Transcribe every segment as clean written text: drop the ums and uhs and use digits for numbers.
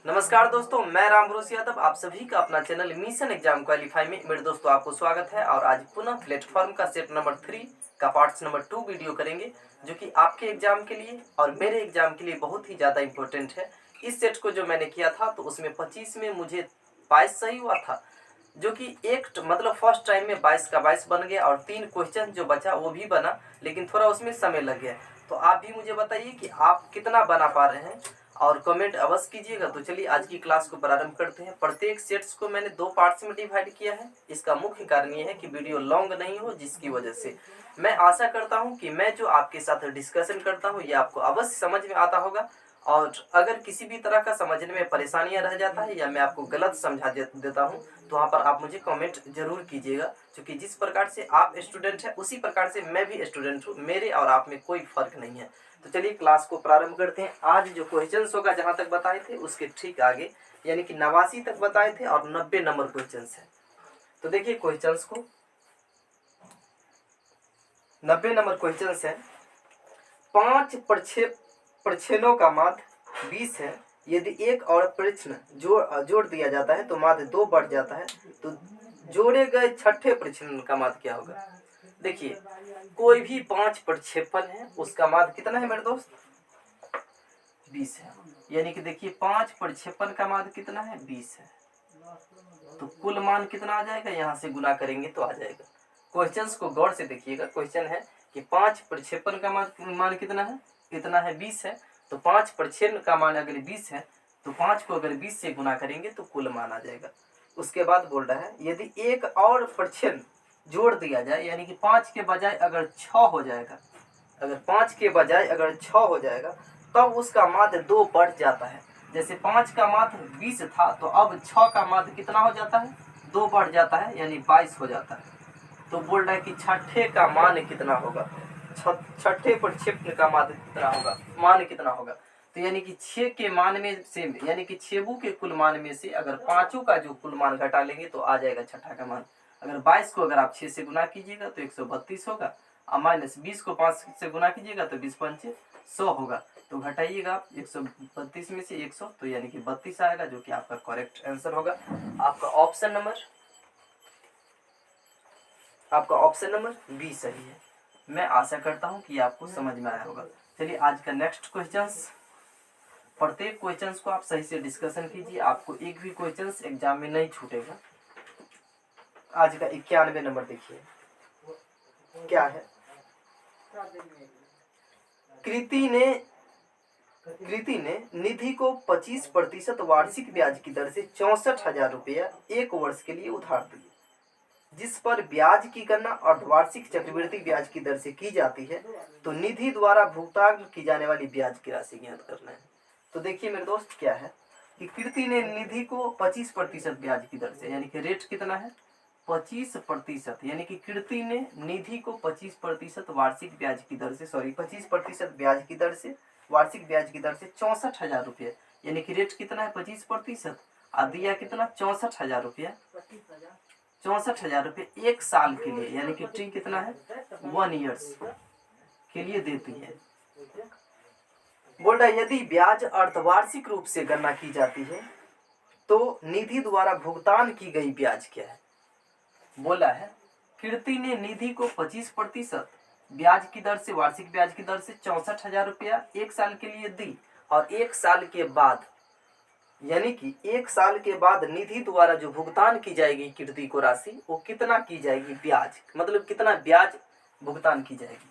नमस्कार दोस्तों, मैं राम भरोसे यादव आप सभी का अपना चैनल मिशन एग्जाम क्वालिफाई में मेरे दोस्तों आपको स्वागत है। और आज पुनः प्लेटफॉर्म का सेट नंबर 3 का पार्ट्स नंबर 2 वीडियो करेंगे, जो कि आपके एग्जाम के लिए और मेरे एग्जाम के लिए बहुत ही ज़्यादा इंपॉर्टेंट है। इस सेट को जो मैंने किया था तो उसमें 25 में मुझे 22 सही हुआ था, जो कि एक मतलब फर्स्ट टाइम में 22 का 22 बन गया और 3 क्वेश्चन जो बचा वो भी बना, लेकिन थोड़ा उसमें समय लग गया। तो आप भी मुझे बताइए कि आप कितना बना पा रहे हैं और कमेंट अवश्य कीजिएगा। तो चलिए आज की क्लास को प्रारंभ करते हैं। प्रत्येक सेट्स को मैंने 2 पार्ट्स में डिवाइड किया है। इसका मुख्य कारण ये है कि वीडियो लॉन्ग नहीं हो, जिसकी वजह से मैं आशा करता हूं कि मैं जो आपके साथ डिस्कशन करता हूं ये आपको अवश्य समझ में आता होगा। और अगर किसी भी तरह का समझने में परेशानियां रह जाता है या मैं आपको गलत समझा देता हूं तो वहाँ पर आप मुझे कमेंट जरूर कीजिएगा, क्योंकि जिस प्रकार से आप स्टूडेंट हैं उसी प्रकार से मैं भी स्टूडेंट हूँ। मेरे और आप में कोई फर्क नहीं है। तो चलिए क्लास को प्रारंभ करते हैं। आज जो क्वेश्चंस होगा जहां तक बताए थे उसके ठीक आगे, यानी कि 89 तक बताए थे और 90 नंबर क्वेश्चंस है। तो देखिए क्वेश्चंस को, 90 नंबर क्वेश्चंस है। 5 प्रश्नों का माध्य 20 है। यदि एक और प्रश्न जोड़ दिया जाता है तो माध्य 2 बढ़ जाता है, तो जोड़े गए छठे प्रश्न का माध्य क्या होगा। देखिए कोई भी 5 प्रक्षेपण है उसका माध्य कितना है मेरे दोस्त, 20 है। यानी कि देखिए 5 प्रक्षेपण का माध्य कितना है, 20 है। तो कुल मान कितना आ जाएगा, यहाँ से गुना करेंगे तो आ जाएगा। क्वेश्चंस को गौर से देखिएगा। क्वेश्चन है कि 5 प्रक्षेपण का मान कितना है, कितना है, 20 है। तो 5 प्रक्षेपण का मान अगर 20 है तो 5 को अगर 20 से गुना करेंगे तो कुल मान आ जाएगा। उसके बाद बोल रहा है यदि एक और प्रक्षेपण जोड़ दिया जाए, यानी कि 5 के बजाय अगर 6 हो जाएगा, अगर 5 के बजाय अगर 6 हो जाएगा तब उसका माध्य 2 बढ़ जाता है। जैसे 5 का माध्य 20 था तो अब 6 का माध्य कितना हो जाता है, 2 बढ़ जाता है, यानी 22 हो जाता है। तो बोल रहा है कि छठे का मान कितना होगा, छठे प्रक्षेपण का माध्य कितना होगा, मान कितना होगा। तो यानी कि 6 के मान में से, यानी कि 6 के कुल मान में से अगर 5 का जो कुल मान घटा लेंगे तो आ जाएगा छठा का मान। अगर 22 को अगर आप 6 से गुना कीजिएगा तो 132 होगा, और माइनस 20 को 5 से गुना कीजिएगा तो 20 पंचे 100 होगा। तो घटाइएगा आप 132 में से 100, तो यानी कि 32 आएगा, जो कि आपका करेक्ट आंसर होगा। आपका ऑप्शन नंबर बी सही है। मैं आशा करता हूं कि आपको समझ में आया होगा। चलिए आज का नेक्स्ट क्वेश्चंस। प्रत्येक क्वेश्चंस को आप सही से डिस्कशन कीजिए, आपको एक भी क्वेश्चंस एग्जाम में नहीं छूटेगा। आज का 91 नंबर देखिए क्या है। कृति ने निधि को 25% वार्षिक ब्याज की दर से 64,000 रुपया 1 वर्ष के लिए उधार दिए, जिस पर ब्याज की गणना अर्धवार्षिक चक्रवृद्धि ब्याज की दर से की जाती है, तो निधि द्वारा भुगतान की जाने वाली ब्याज की राशि ज्ञात करना है। तो देखिए मेरे दोस्त क्या है कि कृति ने निधि को 25% ब्याज की दर से, यानी कि रेट कितना है 25%, यानी कि कृति ने निधि को 25% वार्षिक ब्याज की दर से, 25% ब्याज की दर से, वार्षिक ब्याज की दर से 64,000 रुपये, यानी कि रेट कितना है 25% और दिया कितना 64,000 रुपया, 64,000 रुपये 1 साल के लिए, यानी कि टी कितना है 1 ईयर्स के लिए देती है। बोल रहा है यदि ब्याज अर्धवार्षिक रूप से गणना की जाती है तो निधि द्वारा भुगतान की गई ब्याज क्या है। बोला है कृति ने निधि को 25% ब्याज की दर से, वार्षिक ब्याज की दर से 64,000 रुपया 1 साल के लिए दी, और 1 साल के बाद, यानी कि 1 साल के बाद निधि द्वारा जो भुगतान की जाएगी कृति को राशि, वो कितना की जाएगी, ब्याज मतलब कितना ब्याज भुगतान की जाएगी।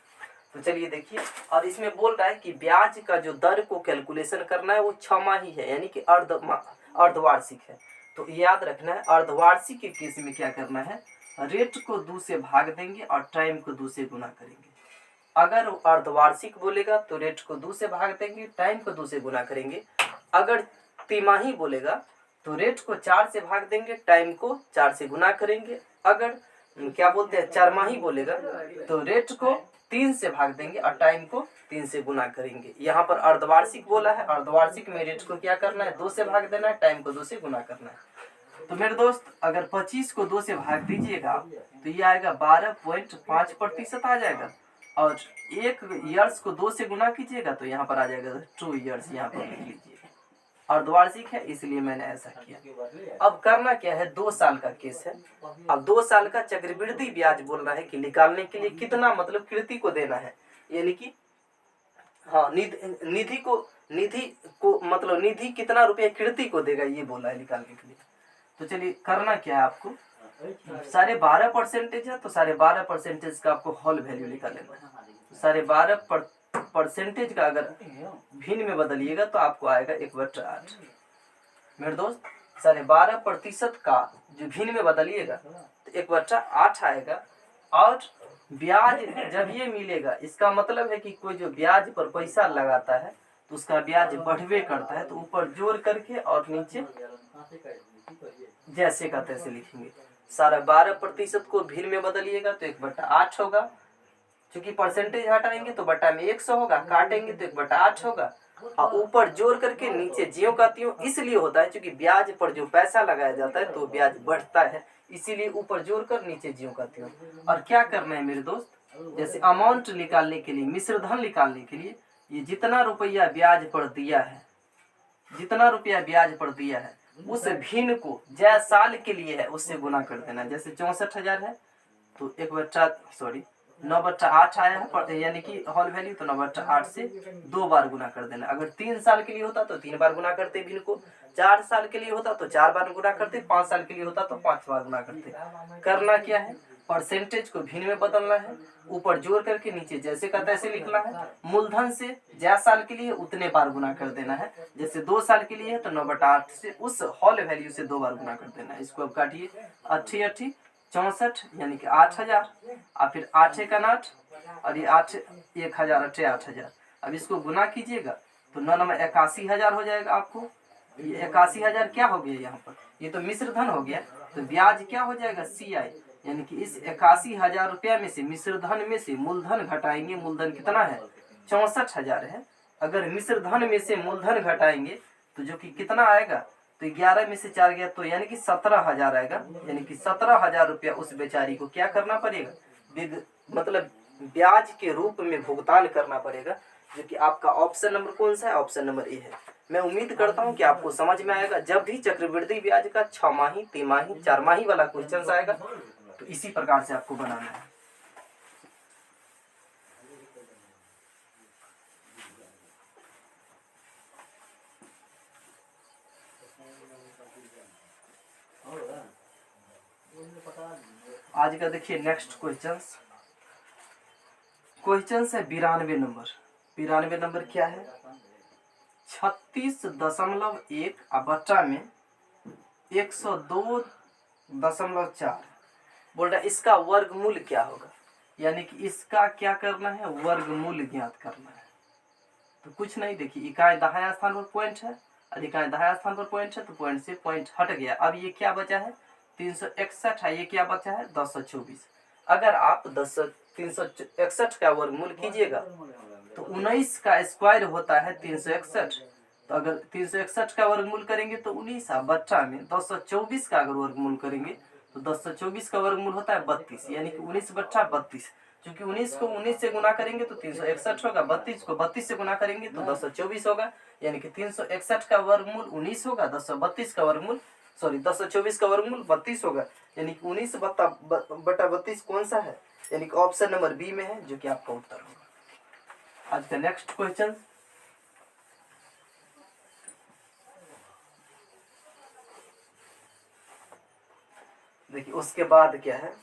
तो चलिए देखिए, और इसमें बोल रहा है कि ब्याज का जो दर को कैलकुलेशन करना है वो 6 माही है, यानी कि अर्धवार्षिक है। तो याद रखना है अर्धवार्षिक के केस में क्या करना है, रेट को 2 से भाग देंगे और टाइम को 2 से गुना करेंगे। अगर अर्धवार्षिक बोलेगा तो रेट को 2 से भाग देंगे, टाइम को 2 से गुना करेंगे। अगर तिमाही बोलेगा तो रेट को 4 से भाग देंगे, टाइम को 4 से गुना करेंगे। अगर क्या बोलते हैं 4 माही बोलेगा तो रेट को 3 से भाग देंगे और टाइम को 3 से गुना करेंगे। यहाँ पर अर्धवार्षिक बोला है, अर्धवार्षिक में रेट को क्या करना है 2 से भाग देना है, टाइम को 2 से गुना करना है। तो मेरे दोस्त अगर 25 को 2 से भाग दीजिएगा तो ये आएगा 12.5% आ जाएगा, और 1 ईयर्स को 2 से गुना कीजिएगा तो यहाँ पर आ जाएगा 2 ईयर्स, यहाँ पर लिख लीजिए। अर्धवार्षिक है इसलिए मैंने ऐसा किया। अब करना क्या है, 2 साल का केस है। अब 2 साल का चक्रवृद्धि ब्याज बोल रहा है कि निकालने के लिए कितना मतलब कृति को देना है, यानी कि हाँ निधि को मतलब निधि कितना रुपया कृति को देगा ये बोला है निकालने के लिए। तो चलिए करना क्या है आपको, 12.5% है तो 12.5% का आपको होल वैल्यू निकाल लेना है। 12.5% का अगर भिन्न में बदलिएगा तो आपको आएगा 1/8। मेरे दोस्त 12.5% का जो भिन्न में बदलिएगा तो 1/8 आएगा। और ब्याज जब ये मिलेगा इसका मतलब है कि कोई जो ब्याज पर पैसा लगाता है तो उसका ब्याज बढ़वे करता है, तो ऊपर जोड़ करके और नीचे जैसे का तैसे लिखेंगे। 12.5% को भिन्न में बदलिएगा तो 1/8 होगा। क्योंकि परसेंटेज हटाएंगे तो बटा में 100 होगा, काटेंगे तो 1/8 होगा। और ऊपर जोड़ करके नीचे ज्यों का त्यों इसलिए होता है क्योंकि ब्याज पर जो पैसा लगाया जाता है तो ब्याज बढ़ता है, इसीलिए ऊपर जोड़ कर नीचे ज्यों का त्यों। और क्या करना है मेरे दोस्त, जैसे अमाउंट निकालने के लिए, मिश्र धन निकालने के लिए ये जितना रुपया ब्याज पर दिया है, जितना रुपया ब्याज पर दिया है उस भिन्न को जै साल के लिए है उससे गुना कर देना। जैसे 64,000 है तो 9/8 आया है यानी कि होल वैल्यू, तो 9/8 से 2 बार गुना कर देना। अगर 3 साल के लिए होता तो 3 बार गुना करते भिन्न को, 4 साल के लिए होता तो 4 बार गुना करते, 5 साल के लिए होता तो 5 बार गुना करते। करना क्या है, परसेंटेज को भिन्न में बदलना है, ऊपर जोड़ करके नीचे जैसे का तैसे लिखना है। मूलधन से जै साल के लिए उतने बार गुना कर देना है। जैसे 2 साल के लिए है तो 9/8 से उस होल वैल्यू से 2 बार गुना कर देना है। इसको अब काटिए, 8 64 यानी कि 8,000 और फिर 8 का 8 और ये 8 1,000 8,000। अब इसको गुना कीजिएगा तो 9 में 81,000 हो जाएगा आपको। ये 81,000 क्या हो गया, यहाँ पर ये तो मिश्र धन हो गया, तो ब्याज क्या हो जाएगा CI, यानी कि इस 81,000 रुपया में से मिश्र धन में से मूलधन घटाएंगे। मूलधन कितना है, 64,000 है। अगर मिश्र धन में से मूलधन घटाएंगे तो जो कि कितना आएगा, तो 11 में से 4 गया तो यानी कि 17,000 आएगा। यानी कि 17,000 रुपया उस बेचारी को क्या करना पड़ेगा, मतलब ब्याज के रूप में भुगतान करना पड़ेगा। जो कि आपका ऑप्शन नंबर कौन सा है, ऑप्शन नंबर ए है। मैं उम्मीद करता हूं कि आपको समझ में आएगा। जब भी चक्रवृद्धि ब्याज का 6 माही, 3 माही, 4 माही वाला क्वेश्चन आएगा तो इसी प्रकार से आपको बनाना है। आज का देखिए नेक्स्ट क्वेश्चन है 92 नंबर। 92 नंबर क्या है, 36.1 बट्टा में 102.4 बोल रहा है। इसका वर्गमूल क्या होगा, यानी कि इसका क्या करना है, वर्गमूल ज्ञात करना है। तो कुछ नहीं, देखिए इकाई दाहिने स्थान पर पॉइंट है और इकाई दाहिने स्थान पर पॉइंट है, तो पॉइंट से पॉइंट हट गया। अब ये क्या बचा है 361 है, ये क्या बचा है 1024। अगर आप 361 का वर्गमूल कीजिएगा तो 19 का स्क्वायर होता है 361। तो अगर 361 का वर्गमूल करेंगे तो 19 बट्टा में 1024 का अगर वर्गमूल करेंगे तो 1024 का वर्गमूल होता है 32, यानी कि 19/32। क्योंकि 19 को 19 से गुना करेंगे तो 361 होगा, 32 को 32 से गुना करेंगे तो 1024 होगा। यानी कि 361 का वर्गमूल 19 होगा, 1024 का वर्गमूल 32 होगा। यानी कि 19/32 कौन सा है, यानी कि ऑप्शन नंबर बी में है, जो कि आपका उत्तर होगा। आज का नेक्स्ट क्वेश्चन देखिए, उसके बाद क्या है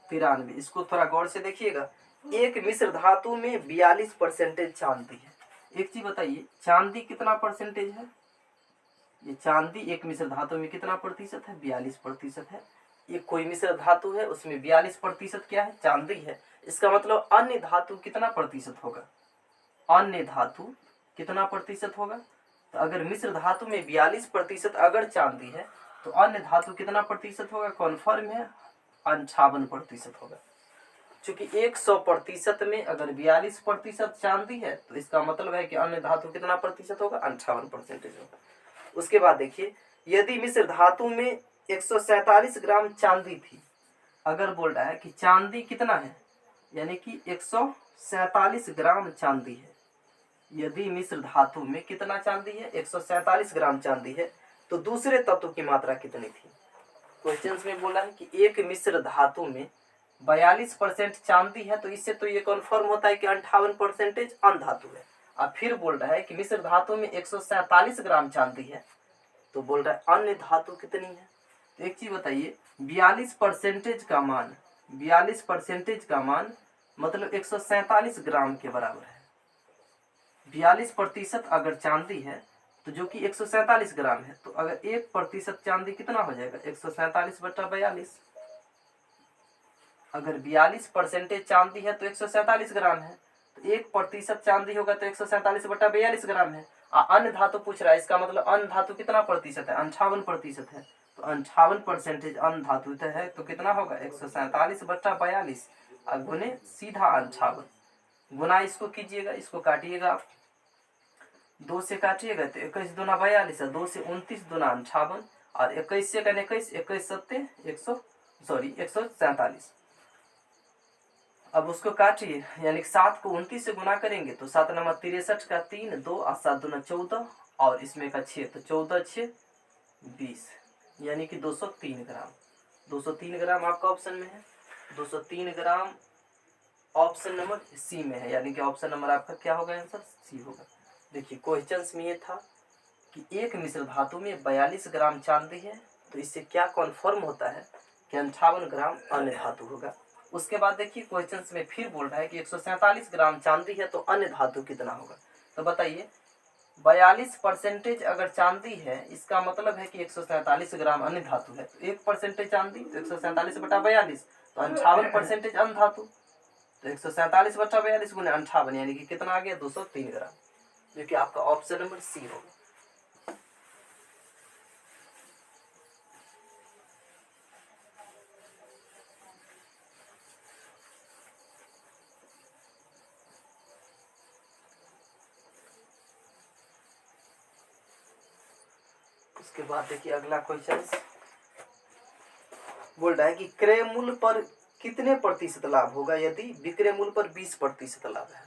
93। इसको थोड़ा गौर से देखिएगा। एक मिश्र धातु में 42% चांदी है। एक चीज बताइए, चांदी कितना परसेंटेज है, ये चांदी एक मिश्र धातु में कितना प्रतिशत है, 42% है। ये कोई मिश्र धातु है उसमें 42% क्या है, चांदी है। इसका मतलब अन्य धातु कितना प्रतिशत होगा, अन्य धातु कितना प्रतिशत होगा। तो अगर मिश्र धातु में 42% अगर चांदी है तो अन्य धातु कितना प्रतिशत होगा, कॉन्फर्म है 58% होगा। चूंकि 100% में अगर 42% चांदी है तो इसका मतलब है कि अन्य धातु कितना प्रतिशत होगा, 58% होगा। उसके बाद देखिए, यदि मिश्र धातु में 147 ग्राम चांदी थी, अगर बोल रहा है कि चांदी कितना है, यानी कि 147 ग्राम चांदी है, यदि मिश्र धातु में कितना चांदी है, 147 ग्राम चांदी है, तो दूसरे तत्व की मात्रा कितनी थी। क्वेश्चन में बोला है कि एक मिश्र धातु में 42% चांदी है, तो इससे तो ये कन्फर्म होता है कि 58% अन्य धातु है। अब फिर बोल रहा है कि मिश्र धातु में 147 ग्राम चांदी है, तो बोल रहा है अन्य धातु कितनी है। तो एक चीज बताइए, 42% का मान, 42% का मान मतलब 147 ग्राम के बराबर है। 42% अगर चांदी है तो जो कि 147 ग्राम है, तो अगर 1% चांदी कितना हो जाएगा, 147/42। अगर 42% चांदी है तो 147 ग्राम है, तो 1% चांदी होगा तो 147/42 ग्राम है। अन्य धातु पूछ रहा है, इसका मतलब अन्य धातु कितना प्रतिशत है, 58% है। तो 58% अन्य धातु है, तो कितना होगा 147/42 गुने सीधा 58 गुना, इसको कीजिएगा, इसको काटिएगा आप, 2 से काटिएगा तो 21 दूना 42, 2 से 29 दूना 58, और 21 से 21, 21 सत्ते 147। अब उसको काटिए, यानी 7 को 29 से गुना करेंगे तो 7 नंबर 63 का 3, 2 और 7 दूना 14, और इसमें का 6, तो 14 6 20, यानी कि 203 ग्राम। 203 ग्राम आपका ऑप्शन में है, 203 ग्राम ऑप्शन नंबर सी में है, यानी कि ऑप्शन नंबर आपका क्या होगा, आंसर सी होगा। देखिए क्वेश्चन में ये था कि एक मिश्र धातु में 42 ग्राम चांदी है, तो इससे क्या कन्फर्म होता है कि 58 ग्राम अन्य धातु होगा। उसके बाद देखिए क्वेश्चन में फिर बोल रहा है कि 147 ग्राम चांदी है तो अन्य धातु कितना होगा। तो बताइए 42% अगर चांदी है, इसका मतलब है कि 147 ग्राम अन्य धातु है, तो 1% चांदी तो 147/42, तो 58% अन्य धातु, तो 147/42 गुने 58, यानी कि कितना आ गया 203 ग्राम, जो कि आपका ऑप्शन नंबर सी होगा। उसके बाद देखिए अगला क्वेश्चन बोल रहा है कि क्रय मूल्य पर कितने प्रतिशत लाभ होगा यदि विक्रय मूल्य पर 20% लाभ है।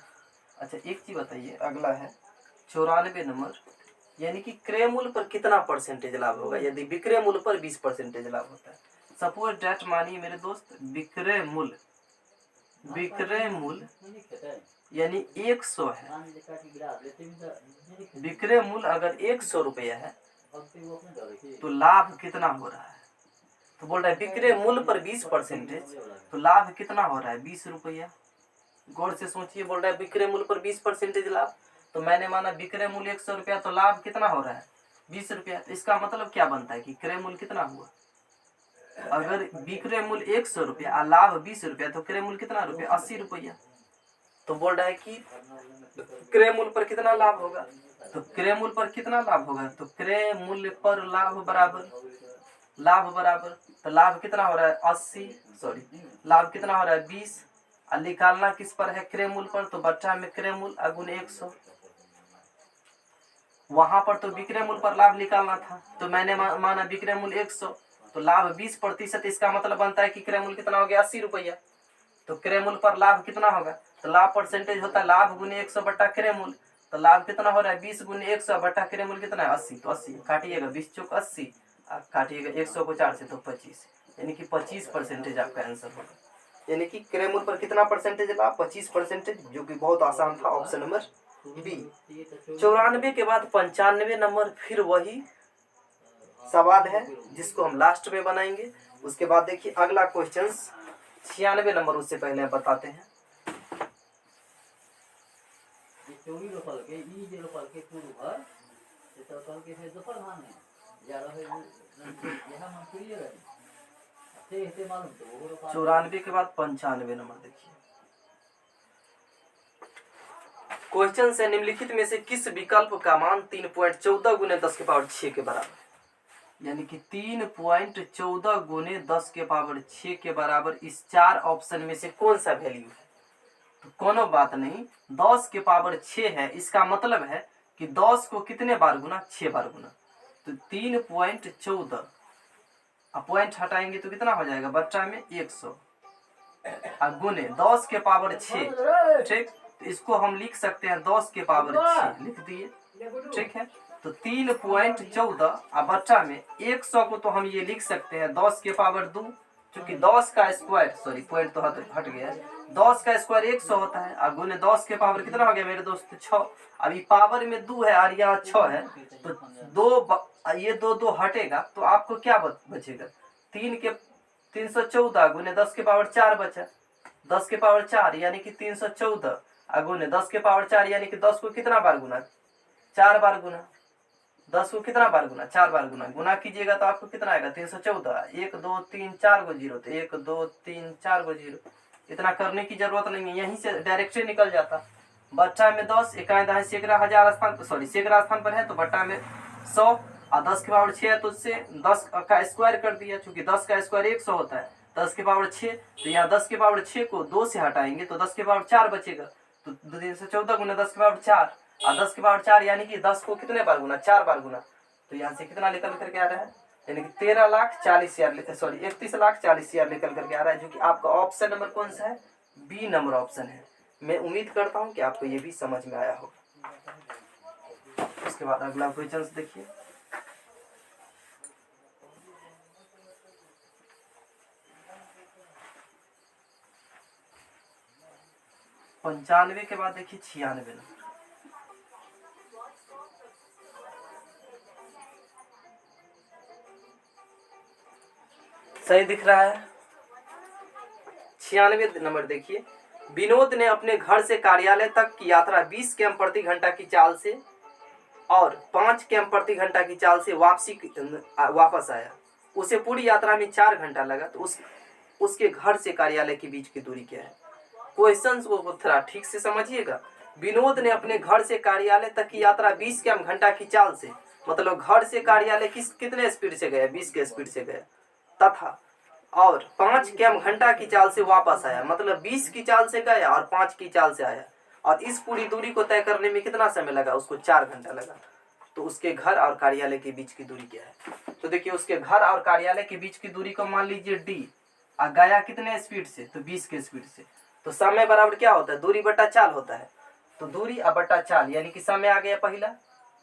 अच्छा एक चीज बताइए, अगला है 94 नंबर, यानी कि क्रय मूल्य पर कितना परसेंटेज लाभ होगा यदि विक्रय मूल्य पर 20% लाभ होता है। सपोज डेट, मानिए मेरे दोस्त, विक्रय मूल्य यानी 100 है, विक्रय मूल्य अगर 100 रुपया है तो लाभ कितना हो रहा है। तो बोल रहा है विक्रय मूल्य पर 20%, तो लाभ कितना हो रहा है 20 रुपया। गौर से सोचिए, बोल रहा है विक्रय मूल्य पर 20% लाभ, तो मैंने माना विक्रय मूल्य 100 रुपया, तो लाभ कितना हो रहा है 20 रुपया। तो इसका मतलब क्या बनता है कि क्रय मूल्य कितना हुआ, अगर विक्रय मूल्य 100 रुपया और लाभ 20 रुपया, तो क्रय मूल्य कितना रुपया 80 रुपया। तो बोल रहा है कि क्रय मूल्य पर कितना लाभ होगा, तो क्रय मूल्य पर कितना लाभ होगा, तो क्रय मूल्य पर लाभ बराबर तो लाभ कितना हो रहा है 80, लाभ कितना हो रहा है 20, और निकालना किस पर है क्रय मूल्य पर, तो बच्चा में क्रय मूल्य अगुण 100। वहां पर तो विक्रय मूल्य पर लाभ निकालना था, तो मैंने माना विक्रय मूल्य 100, तो लाभ 20%, इसका मतलब बनता है कि क्रय मूल्य कितना हो गया 80 रुपया। तो क्रय मूल्य पर लाभ कितना होगा, तो लाभ परसेंटेज होता है लाभ गुने 100 बट्टा क्रय मूल्य, तो लाभ कितना हो रहा है 20 गुने 100 बट्टा क्रय मूल्य कितना है 80, तो 80 काटिएगा 20 चौक 80, काटिएगा 100 को 4 से तो 25, यानी कि 25% आपका आंसर होगा। यानी कि क्रय मूल्य पर कितना परसेंटेज लाभ 25%, जो कि बहुत आसान था, ऑप्शन नंबर बी। 94 के बाद 95 नंबर फिर वही सवाल है जिसको हम लास्ट में बनाएंगे। उसके बाद देखिए अगला क्वेश्चन 96 नंबर, उससे पहले बताते हैं। चौरानवे के बाद 95 नंबर देखिए, क्वेश्चन से निम्नलिखित में से किस विकल्प का मान 3.14 गुने 10 के पावर 6 के बराबर, यानी कि 3.14 गुने 10 के पावर 6 के बराबर इस 4 ऑप्शन में से कौन सा वैल्यू है। तो कोनो बात नहीं, 10 के पावर 6 है, इसका मतलब है कि 10 को कितने बार गुना 6 बार गुना, तो 3.14 पॉइंट हटाएंगे तो कितना हो जाएगा बच्चा में 100 गुने 10 के पावर 6, ठीक। तो इसको हम लिख सकते हैं 10 के पावर 6 लिख दिए, ठीक है। तो 3.14 और बच्चा में 100 को तो हम ये लिख सकते हैं 10 के पावर 2, क्योंकि 10 का स्क्वायर, सॉरी पॉइंट तो हट गया है, 10 का स्क्वायर 100 होता है और गुने 10 के पावर कितना हो गया मेरे दोस्त 6। अभी पावर में 2 है और यहाँ 6 है, तो ये दो हटेगा तो आपको क्या बचेगा, 314 गुने 10 के पावर 4 बचा, 10 के पावर 4 यानी कि 314 गुने 10 के पावर 4 यानी कि 10 को कितना बार गुना, 4 बार गुना, 10 को कितना बार गुना, 4 बार गुना कीजिएगा तो आपको कितना आएगा 314, 1 2 3 4 गो जीरो, तो 1 2 3 4 गो जीरो, इतना करने की जरूरत नहीं है, यहीं से डायरेक्ट निकल जाता। बट्टा में 10 इकाई दहाई सैकड़ा हजार स्थान पर, सॉरी सैकड़ा स्थान पर है तो बट्टा में 100 और 10 के पावर 6 है तो उससे 10 का स्क्वायर कर दिया, क्योंकि 10 का स्क्वायर 100 होता है, 10 के पावर 6, तो यहाँ 10 के पावर 6 को 2 से हटाएंगे तो 10 के पावर 4 बचेगा, तो 314 गुना 10 के पावर 4 और 10 के पावर 4 यानी कि 10 को कितने बार गुना, 4 बार गुना, तो यहाँ से कितना निकल करके आ रहा है, यानी कि 13,40,000, सॉरी 31,40,000 निकल करके आ रहा है, जो कि आपका ऑप्शन नंबर कौन सा है, बी नंबर ऑप्शन है। मैं उम्मीद करता हूँ कि आपको ये भी समझ में आया होगा। उसके बाद अगला क्वेश्चन देखिए, पंचानवे के बाद देखिए 96 नंबर, सही दिख रहा है। 96 नंबर देखिए, विनोद ने अपने घर से कार्यालय तक की यात्रा 20 किमी प्रति घंटा की चाल से और 5 किमी प्रति घंटा की चाल से वापस आया, उसे पूरी यात्रा में 4 घंटा लगा, तो उसके घर से कार्यालय के बीच की दूरी क्या है। क्वेश्चन को थोड़ा ठीक से समझिएगा। विनोद ने अपने घर से कार्यालय तक की यात्रा 20 किमी घंटा की चाल से, मतलब घर से कार्यालय कितने स्पीड से गया, 20 के स्पीड से गया, तथा और 5 किमी घंटा की चाल से वापस आया, मतलब 20 की चाल से गया और 5 की चाल से आया, और इस पूरी दूरी को तय करने में कितना समय लगा, उसको 4 घंटा लगा। तो उसके घर और कार्यालय के बीच की दूरी क्या है, तो देखिए उसके घर और कार्यालय के बीच की दूरी को मान लीजिए डी, और गया कितने स्पीड से, तो 20 के स्पीड से, तो समय बराबर क्या होता है, दूरी बटा चाल होता है, तो दूरी और बटा चाल यानी कि समय आ गया पहला,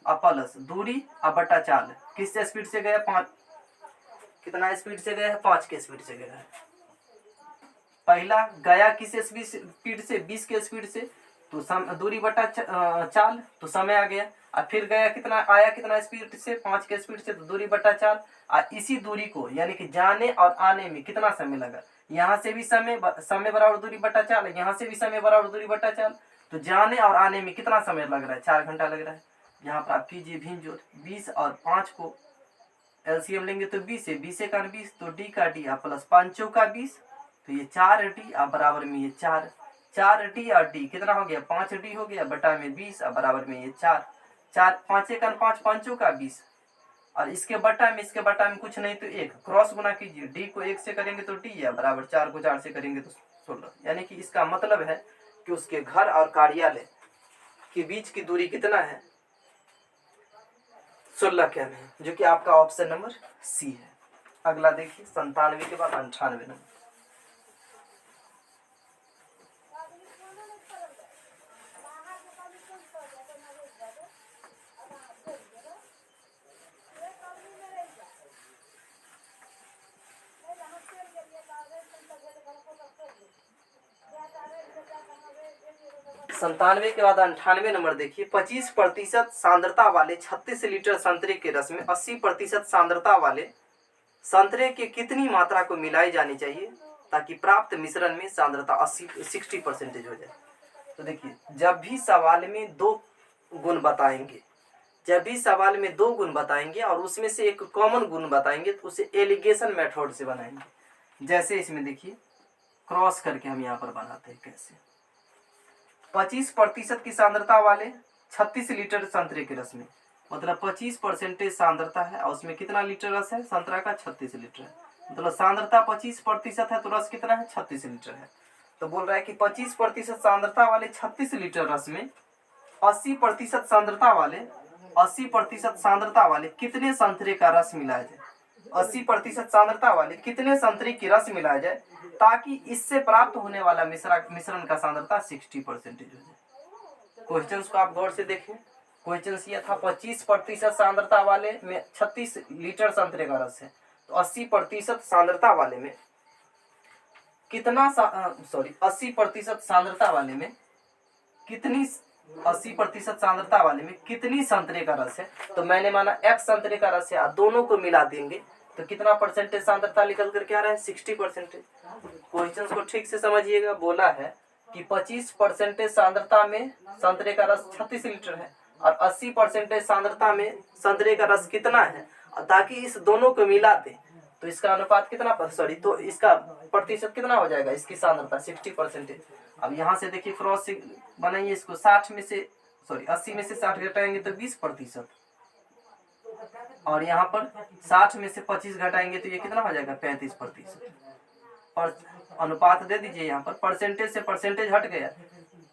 और प्लस दूरी और बटा चाल, किस स्पीड से गया, 5, कितना स्पीड से गया है, 5 के स्पीड से गया है। पहला गया किस स्पीड से, 20 के स्पीड से, तो दूरी बटा चाल, तो समय आ गया, और फिर गया कितना, आया कितना स्पीड से, 5 के स्पीड से, तो दूरी बटा चाल, और इसी दूरी को यानी कि जाने और आने में कितना समय लगा, यहाँ से भी समय बराबर दूरी बटा चाल, यहाँ से भी समय बराबर दूरी बटा चाल, तो जाने और आने में कितना समय लग रहा है, 4 घंटा लग रहा है। यहाँ पर आप कीजिए भिन्न जोड़, 20 और 5 को एलसीएम लेंगे तो 20 है, 20 का 20, तो डी का डी प्लस 5 का 20, तो ये 4d और बराबर में ये 4d और डी कितना हो गया, 5d हो गया, बटा में 20 और बराबर में ये 4 5 का 5 5 का 20, और इसके बटा में कुछ नहीं तो 1 क्रॉस गुना कीजिए, डी को 1 से करेंगे तो डी है बराबर, 4 को 4 से करेंगे तो 16, यानी कि इसका मतलब है कि उसके घर और कार्यालय के बीच की दूरी कितना है, 16 किमी है, जो कि आपका ऑप्शन नंबर सी है। अगला देखिए 97 के बाद 98 नंबर, संतानवे के बाद 98 नंबर देखिए, 25% सांद्रता वाले 36 लीटर संतरे के रस में 80% सांद्रता वाले संतरे के कितनी मात्रा को मिलाई जानी चाहिए ताकि प्राप्त मिश्रण में सांद्रता 60% हो जाए। तो देखिए जब भी सवाल में दो गुण बताएंगे और उसमें से एक कॉमन गुण बताएंगे तो उसे एलिगेशन मेथड से बनाएंगे। जैसे इसमें देखिए क्रॉस करके हम यहाँ पर बनाते हैं कैसे, 25% की सांद्रता वाले 36 लीटर संतरे के रस में, मतलब 25% सांद्रता है और उसमें कितना लीटर रस है, संतरा का 36 लीटर है, मतलब सांद्रता 25% है तो रस कितना है, 36 लीटर है। तो बोल रहा है कि 25% सांद्रता वाले 36 लीटर रस में 80% सांद्रता वाले कितने संतरे का रस मिलाया जाए, 80% सांद्रता वाले कितने संतरे की रस मिलाया जाए ताकि इससे प्राप्त होने वाला मिश्रण का सांद्रता 60% हो जाए। क्वेश्चंस को आप गौर से देखें। क्वेश्चन ये था 25% सांद्रता वाले में 36 लीटर संतरे का रस है, तो 80% सांद्रता वाले में कितना 80% सांद्रता वाले में कितनी 80% सांद्रता वाले में कितनी संतरे का रस है। तो मैंने माना x संतरे का रस है, दोनों को मिला देंगे तो कितना परसेंटेज सांद्रता निकल कर क्या रहा है, 60%। क्वेश्चन को ठीक से समझिएगा। बोला है कि 25% सांद्रता में संतरे का रस 36 लीटर है और 80% सांद्रता में संतरे का रस कितना है, ताकि इस दोनों को मिला दे तो इसका अनुपात कितना तो इसका प्रतिशत कितना हो जाएगा, इसकी सांद्रता 60%। अब यहाँ से देखिए क्रॉस बनाइए इसको, 80 में से 60 घटाएंगे तो 20%, और यहाँ पर 60 में से 25 घटाएंगे तो ये कितना हो जाएगा 35%। और अनुपात दे दीजिए, यहाँ पर परसेंटेज से परसेंटेज हट गया,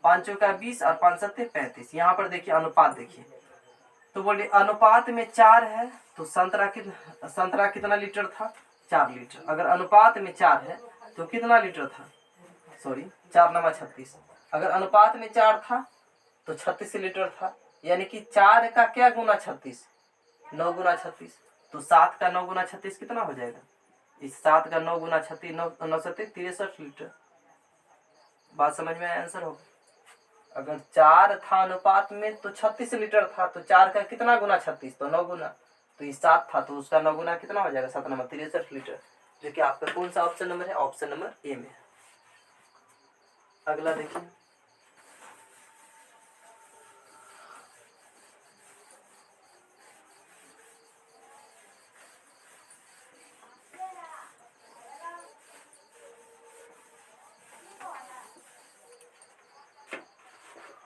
5 का 20 और 5 सत्ते 35। यहाँ पर देखिए अनुपात देखिए, तो बोले अनुपात में 4 है तो संतरा कितना लीटर था, 4 लीटर। अगर अनुपात में 4 है तो कितना लीटर था, 4 × 36। अगर अनुपात में 4 था तो 36 लीटर था, यानी कि 4 का क्या गुना 36, 9 × 36। तो 7 का 9 × 36 कितना हो जाएगा, इस 7 का 9 × 36 9 सत्ते 63 लीटर। बात समझ में आया, आंसर होगा। अगर 4 था अनुपात में तो 36 लीटर था, तो 4 का कितना गुना 36, तो 9 गुना। तो ये 7 था तो उसका 9 गुना कितना हो जाएगा, 7 नंबर 63 लीटर, जो कि आपका कौन सा ऑप्शन नंबर है, ऑप्शन नंबर ए में है। अगला देखिए,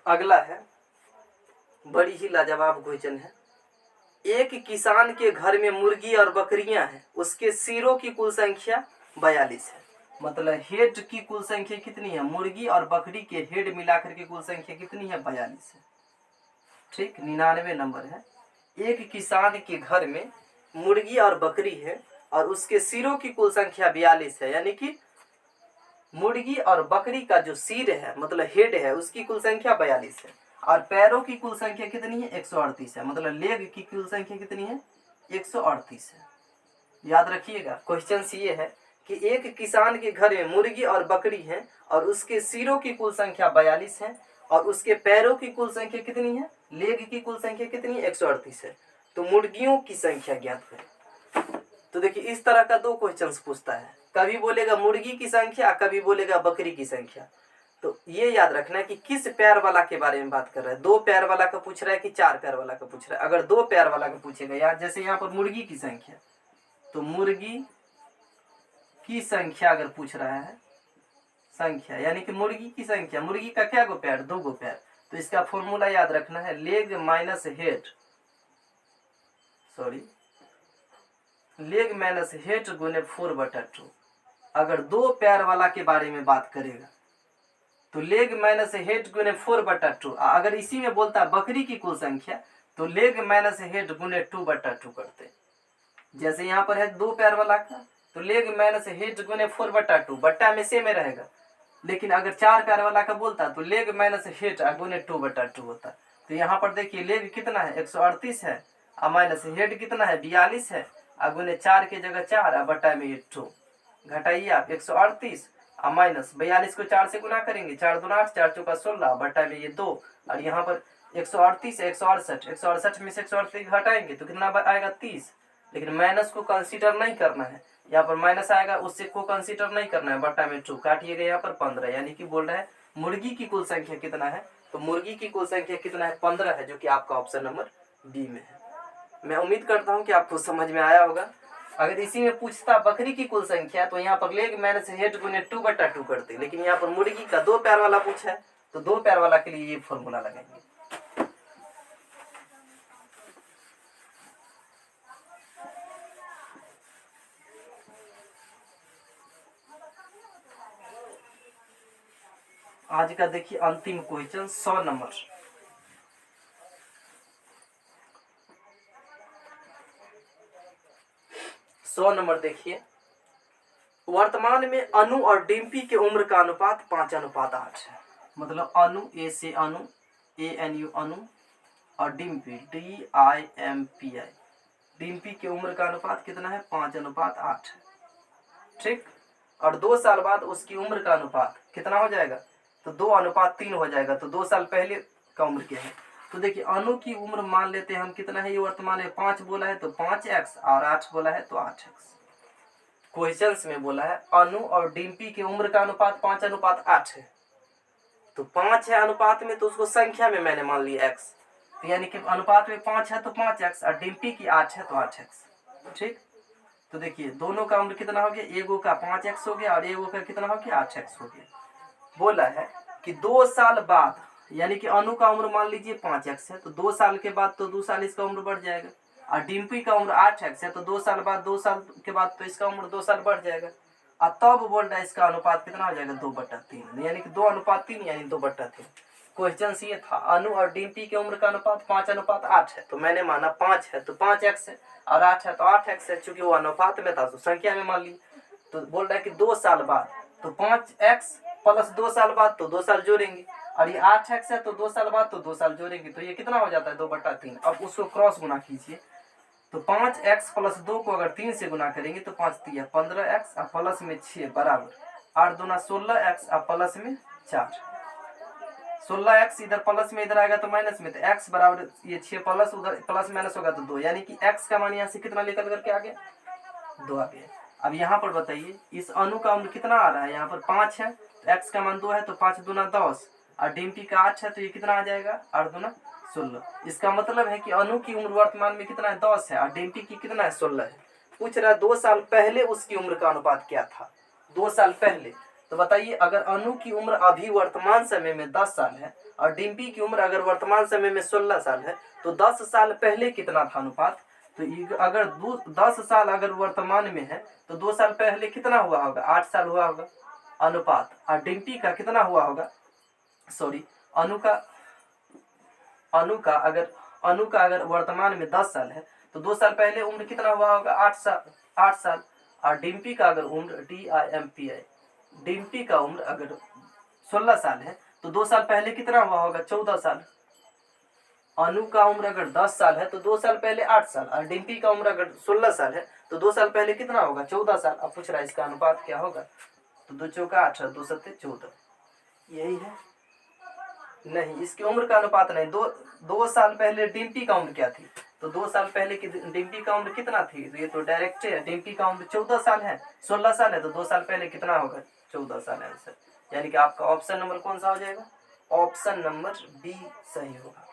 अगला है बड़ी ही लाजवाब क्वेश्चन है। एक किसान के घर में मुर्गी और बकरियां हैं, उसके सिरों की कुल संख्या 42 है। मतलब हेड की कुल संख्या कितनी है, मुर्गी और बकरी के हेड मिलाकर के कुल संख्या कितनी है, 42 है। ठीक, 99 नंबर है। एक किसान के घर में मुर्गी और बकरी है और उसके सिरों की कुल संख्या 42 है, यानी कि मुर्गी और बकरी का जो सिर है मतलब हेड है उसकी कुल संख्या 42 है, और पैरों की कुल संख्या कितनी है, 138 है। मतलब लेग की कुल संख्या कितनी है, 138 है। याद रखिएगा, क्वेश्चन ये है कि एक किसान के घर में मुर्गी और बकरी है और उसके सिरों की कुल संख्या 42 है और उसके पैरों की कुल संख्या कितनी है, लेग की कुल संख्या कितनी है, 138 है। तो मुर्गियों की संख्या ज्ञात करें। तो देखिए इस तरह का 2 क्वेश्चंस पूछता है, कभी बोलेगा मुर्गी की संख्या, कभी बोलेगा बकरी की संख्या। तो ये याद रखना है कि किस पैर वाला के बारे में बात कर रहा है, 2 पैर वाला का पूछ रहा है कि 4 पैर वाला का पूछ रहा है। अगर 2 पैर वाला का पूछेगा, यार जैसे यहाँ पर मुर्गी की संख्या, तो मुर्गी की संख्या अगर पूछ रहा है, संख्या यानी कि मुर्गी की संख्या, मुर्गी का क्या गो पैर, 2 गो पैर, तो इसका फॉर्मूला याद रखना है, leg minus head, leg minus head गुने 4/2। अगर 2 पैर वाला के बारे में बात करेगा तो लेग माइनस हेड गुने 4/2। अगर इसी में बोलता है बकरी की कुल संख्या तो लेग माइनस हेड गुने 2/2 करते। जैसे यहाँ पर है 2 पैर वाला का तो लेग माइनस हेड गुने 4/2, बट्टा में से में रहेगा। लेकिन अगर 4 पैर वाला का बोलता तो लेग माइनस हेड गुने 2/2 होता। तो यहाँ पर देखिए लेग कितना है, 138 है, और माइनस हेड कितना है, 42 है, गुने 4 के जगह 4 और बट्टा में 2 घटाइए आप, 138 और माइनस 42 को 4 से गुना करेंगे, 4 दूना 8, 4 चौका 16, बट्टा में ये 2, और यहाँ पर 138 है, 168 में से 138 घटाएंगे तो कितना आएगा, 30। लेकिन माइनस को कंसीडर नहीं करना है, यहाँ पर माइनस आएगा उससे को कंसीडर नहीं करना है, बट्टा में 2 काटिएगा, यहाँ पर 15, यानी कि बोल रहा है मुर्गी की कुल संख्या कितना है, तो मुर्गी की कुल संख्या कितना है, 15 है, जो कि आपका ऑप्शन नंबर बी में है। मैं उम्मीद करता हूँ कि आपको समझ में आया होगा। अगर इसी में पूछता बकरी की कुल संख्या तो यहाँ पर लेग माइनस हेड गुने 2/2 करते, लेकिन यहाँ पर मुर्गी का 2 पैर वाला पूछा है तो 2 पैर वाला के लिए ये फॉर्मूला लगाएंगे। आज का देखिए अंतिम क्वेश्चन 100 नंबर। देखिए, वर्तमान में अनु और डिम्पी के उम्र का अनुपात 5:8 है। मतलब अनु ए से अनु ANU अनु, और डिम्पी DIMPI, डिम्पी की उम्र का अनुपात कितना है 5:8 है। ठीक, और 2 साल बाद उसकी उम्र का अनुपात कितना हो जाएगा, तो 2:3 हो जाएगा। तो 2 साल पहले का उम्र क्या है, तो देखिए अनु की उम्र मान लेते हैं हम कितना है, ये वर्तमान में 5 बोला है तो 5x, और 8 बोला है तो 8x। क्वेश्चंस में बोला है अनु और डिम्पी की उम्र का अनुपात 5:8 है, तो 5 है अनुपात में, तो उसको संख्या में मैंने मान लिया x, तो यानी कि अनुपात में 5 है तो 5x, और डिम्पी की 8 है तो 8x। ठीक, तो देखिए दोनों का उम्र कितना हो गया, एगो का 5x हो गया और एगो का कितना हो गया 8x हो गया। बोला है कि 2 साल बाद, यानी कि अनु का उम्र मान लीजिए 5x है, तो 2 साल के बाद तो 2 साल इसका उम्र बढ़ जाएगा, और डिम्पी का उम्र 8x है, तो 2 साल बाद 2 साल के बाद तो इसका उम्र 2 साल बढ़ जाएगा, और तब बोल रहा है इसका अनुपात कितना हो जाएगा 2/3, यानी कि 2:3 यानी 2/3। क्वेश्चन ये था अनु और डिम्पी के उम्र का अनुपात 5:8 है, तो मैंने माना 5 है तो 5x है, और 8 है तो 8x है, चूंकि वो अनुपात में था तो संख्या में मान ली। तो बोल रहा है कि 2 साल बाद, तो 5x प्लस 2 साल बाद तो 2 साल जोड़ेंगे, और ये 8x है तो 2 साल बाद तो 2 साल जोड़ेंगे, तो ये कितना हो जाता है 2/3। अब उसको क्रॉस गुना कीजिए, तो 5x प्लस 2 को अगर 3 से गुना करेंगे तो 5 3 15x, और प्लस में 6 बराबर 8 दूना 16x, और प्लस में 4, 16x इधर प्लस में इधर आएगा तो माइनस में, तो x बराबर ये 6 प्लस उधर प्लस माइनस होगा तो 2, यानी कि x का मान यहाँ से कितना निकल करके आ गया 2 आ गया। अब यहाँ पर बताइए इस अनु का उम्र कितना आ रहा है, यहाँ पर 5 है तो x का मान 2 है, तो 5 दूना 10, और डिम्पी का 8 है तो ये कितना आ जाएगा 8 दूना 16। इसका मतलब है कि अनु की उम्र वर्तमान में कितना है 10 है, और डिम्पी की कितना है 16 है। पूछ रहा है 2 साल पहले उसकी उम्र का अनुपात क्या था, 2 साल पहले। तो बताइए अगर अनु की उम्र अभी वर्तमान समय में 10 साल है, और डिम्पी की उम्र अगर वर्तमान समय में 16 साल है, तो 10 साल पहले कितना था अनुपात, तो अगर 10 साल अगर वर्तमान में है तो 2 साल पहले कितना हुआ होगा 8 साल हुआ होगा अनुपात, और डिम्पी का कितना हुआ होगा, सॉरी अनु का अगर वर्तमान में 10 साल है तो 2 साल पहले उम्र कितना हुआ होगा 8 साल, और डिम्पी का अगर उम्र DIMPI, डिम्पी का उम्र अगर 16 साल है तो 2 साल पहले कितना हुआ होगा 14 साल। अनु का उम्र अगर 10 साल है तो 2 साल पहले 8 साल, और डिम्पी का उम्र अगर 16 साल है तो 2 साल पहले कितना होगा 14 साल। अब पूछ रहा है इसका अनुपात क्या होगा, तो 2 चौका 8, 2 सत्ते 14, यही है। नहीं, इसकी उम्र का अनुपात नहीं, 2 साल पहले डिम्पी का उम्र क्या थी, तो 2 साल पहले की डिम्पी का उम्र कितना थी, तो ये तो डायरेक्ट है, डिम्पी का उम्र 14 साल है, 16 साल है, तो 2 साल पहले कितना होगा 14 साल आंसर। यानी कि आपका ऑप्शन नंबर कौन सा हो जाएगा, ऑप्शन नंबर बी सही होगा।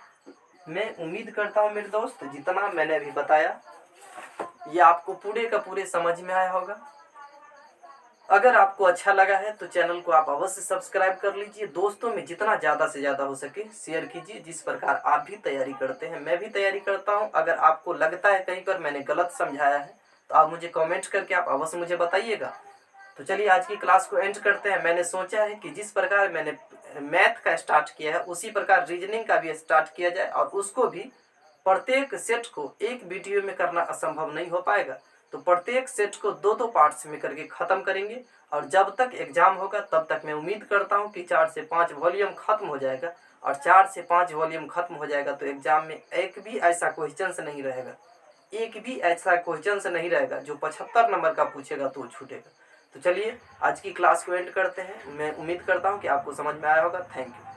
मैं उम्मीद करता हूँ मेरे दोस्त जितना मैंने अभी बताया ये आपको पूरे का पूरे समझ में आया होगा। अगर आपको अच्छा लगा है तो चैनल को आप अवश्य सब्सक्राइब कर लीजिए, दोस्तों में जितना ज़्यादा से ज़्यादा हो सके शेयर कीजिए। जिस प्रकार आप भी तैयारी करते हैं मैं भी तैयारी करता हूं। अगर आपको लगता है कहीं पर मैंने गलत समझाया है तो आप मुझे कमेंट करके आप अवश्य मुझे बताइएगा। तो चलिए आज की क्लास को एंड करते हैं। मैंने सोचा है कि जिस प्रकार मैंने मैथ का स्टार्ट किया है उसी प्रकार रीजनिंग का भी स्टार्ट किया जाए, और उसको भी प्रत्येक सेट को एक वीडियो में करना असंभव नहीं हो पाएगा, तो प्रत्येक सेट को 2-2 पार्ट्स में करके ख़त्म करेंगे। और जब तक एग्जाम होगा तब तक मैं उम्मीद करता हूं कि 4 से 5 वॉल्यूम खत्म हो जाएगा, और 4 से 5 वॉल्यूम खत्म हो जाएगा तो एग्जाम में एक भी ऐसा क्वेश्चन नहीं रहेगा, एक भी ऐसा क्वेश्चन नहीं रहेगा जो 75 नंबर का पूछेगा तो छूटेगा। तो चलिए आज की क्लास को एंड करते हैं। मैं उम्मीद करता हूँ कि आपको समझ में आया होगा। Thank you.